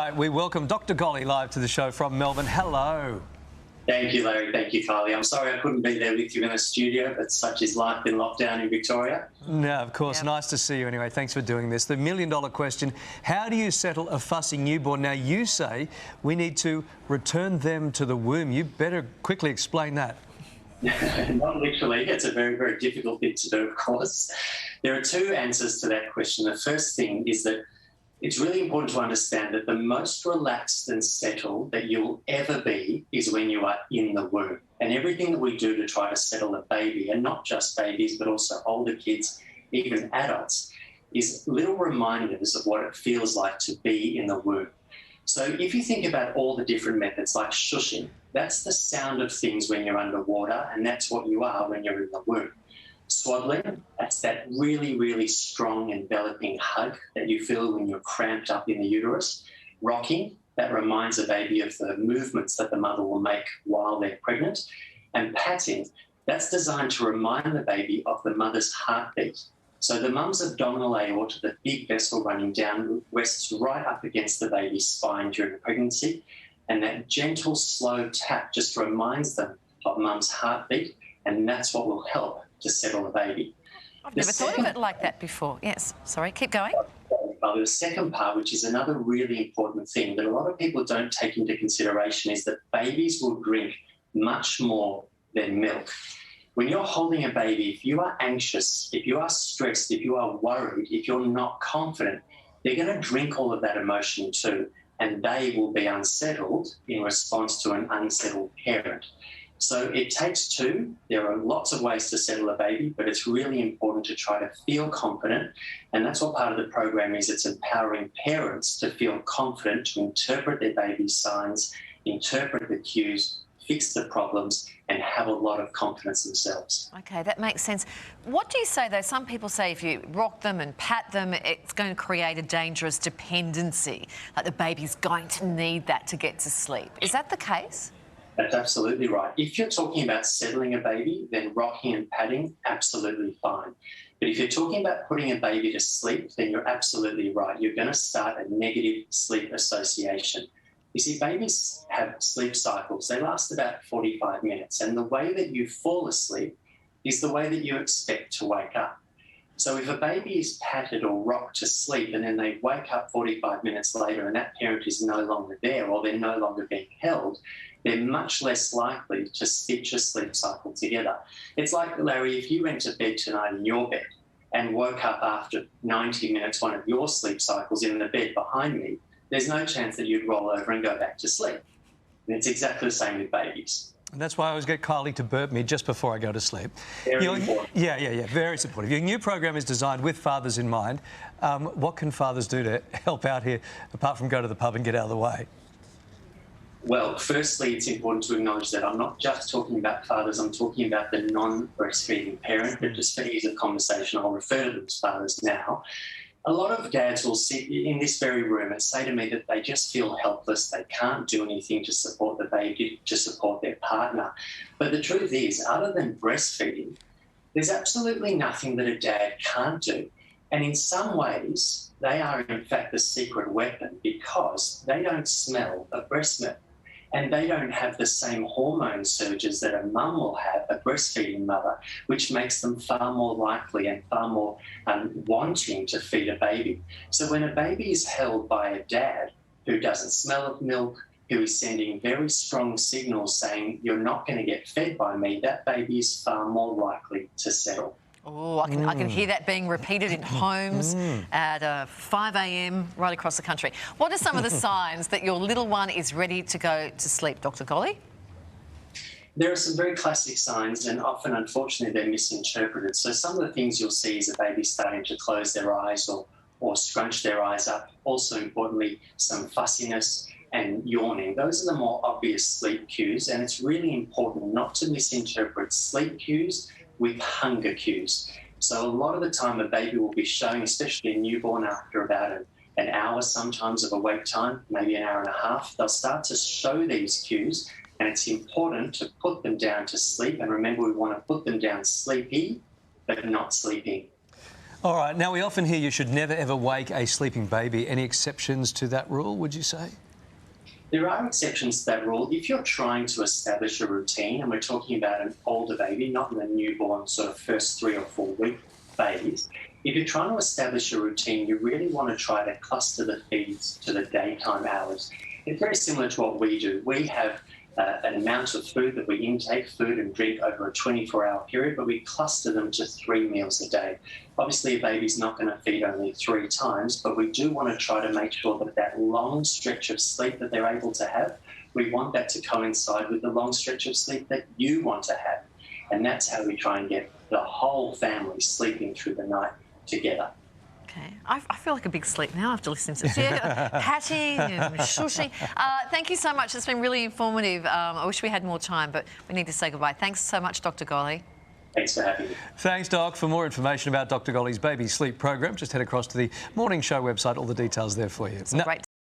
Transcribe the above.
right, we welcome Dr. Golly live to the show from Melbourne. Hello. Thank you, Larry. Thank you, Kylie. I'm sorry I couldn't be there with you in the studio, but such is life in lockdown in Victoria. No, of course. Yep. Nice to see you anyway. Thanks for doing this. The million-dollar question, how do you settle a fussy newborn? Now, you say we need to return them to the womb. You better quickly explain that. Not literally. It's a very, very difficult thing to do, of course. There are two answers to that question. The first thing is that it's really important to understand that the most relaxed and settled that you'll ever be is when you are in the womb. And everything that we do to try to settle a baby, and not just babies, but also older kids, even adults, is little reminders of what it feels like to be in the womb. So if you think about all the different methods, like shushing, that's the sound of things when you're underwater, and that's what you are when you're in the womb. Swaddling, that's that really, really strong enveloping hug that you feel when you're cramped up in the uterus. Rocking, that reminds a baby of the movements that the mother will make while they're pregnant. And patting, that's designed to remind the baby of the mother's heartbeat. So the mum's abdominal aorta, the big vessel running down, rests right up against the baby's spine during pregnancy. And that gentle, slow tap just reminds them of mum's heartbeat, and that's what will help to settle the baby. I've never thought of it like that before. Yes, sorry, keep going. The second part, which is another really important thing that a lot of people don't take into consideration, is that babies will drink much more than milk. When you're holding a baby, if you are anxious, if you are stressed, if you are worried, if you're not confident, they're going to drink all of that emotion too, and they will be unsettled in response to an unsettled parent. So it takes two. There are lots of ways to settle a baby, but it's really important to try to feel confident. And that's what part of the program is. It's empowering parents to feel confident, to interpret their baby's signs, interpret the cues, fix the problems, and have a lot of confidence themselves. Okay, that makes sense. What do you say, though? Some people say if you rock them and pat them, it's going to create a dangerous dependency, like the baby's going to need that to get to sleep. Is that the case? That's absolutely right. If you're talking about settling a baby, then rocking and patting, absolutely fine. But if you're talking about putting a baby to sleep, then you're absolutely right. You're going to start a negative sleep association. You see, babies have sleep cycles. They last about 45 minutes. And the way that you fall asleep is the way that you expect to wake up. So if a baby is patted or rocked to sleep and then they wake up 45 minutes later and that parent is no longer there, or they're no longer being held, they're much less likely to stitch a sleep cycle together. It's like, Larry, if you went to bed tonight in your bed and woke up after 90 minutes, one of your sleep cycles in the bed behind me, there's no chance that you'd roll over and go back to sleep. And it's exactly the same with babies. And that's why I always get Kylie to burp me just before I go to sleep. Very important. Yeah, very supportive. Your new program is designed with fathers in mind. What can fathers do to help out here, apart from go to the pub and get out of the way? Well, firstly, it's important to acknowledge that I'm not just talking about fathers, I'm talking about the non-breastfeeding parent, but just for ease of conversation, I'll refer to them as fathers now. A lot of dads will sit in this very room and say to me that they just feel helpless, they can't do anything to support the baby, to support their partner. But the truth is, other than breastfeeding, there's absolutely nothing that a dad can't do. And in some ways, they are in fact the secret weapon because they don't smell of breast milk. And they don't have the same hormone surges that a mum will have, a breastfeeding mother, which makes them far more likely and far more wanting to feed a baby. So when a baby is held by a dad who doesn't smell of milk, who is sending very strong signals saying, you're not going to get fed by me, that baby is far more likely to settle. Oh, I can hear that being repeated in homes at 5 a.m. right across the country. What are some of the signs that your little one is ready to go to sleep, Dr. Golly? There are some very classic signs, and often, unfortunately, they're misinterpreted. So some of the things you'll see is a baby starting to close their eyes or scrunch their eyes up. Also, importantly, some fussiness and yawning. Those are the more obvious sleep cues, and it's really important not to misinterpret sleep cues with hunger cues. So a lot of the time a baby will be showing, especially a newborn, after about an hour sometimes of awake time, maybe an hour and a half, they'll start to show these cues, and it's important to put them down to sleep. And remember, we want to put them down sleepy, but not sleeping. All right, now we often hear you should never ever wake a sleeping baby. Any exceptions to that rule, would you say? There are exceptions to that rule. If you're trying to establish a routine, and we're talking about an older baby, not in the newborn sort of first 3 or 4 week babies, if you're trying to establish a routine, you really want to try to cluster the feeds to the daytime hours. It's very similar to what we do. We have an amount of food that we intake, food and drink, over a 24-hour period, but we cluster them to 3 meals a day. Obviously, a baby's not going to feed only 3 times, but we do want to try to make sure that that long stretch of sleep that they're able to have, we want that to coincide with the long stretch of sleep that you want to have. And that's how we try and get the whole family sleeping through the night together. Okay. I feel like a big sleep now after listening to patting and shushing. Thank you so much. It's been really informative. I wish we had more time, but we need to say goodbye. Thanks so much, Dr. Golly. Thanks for having me. Thanks, Doc. For more information about Dr. Golly's baby sleep program, just head across to the Morning Show website. All the details there for you. Great.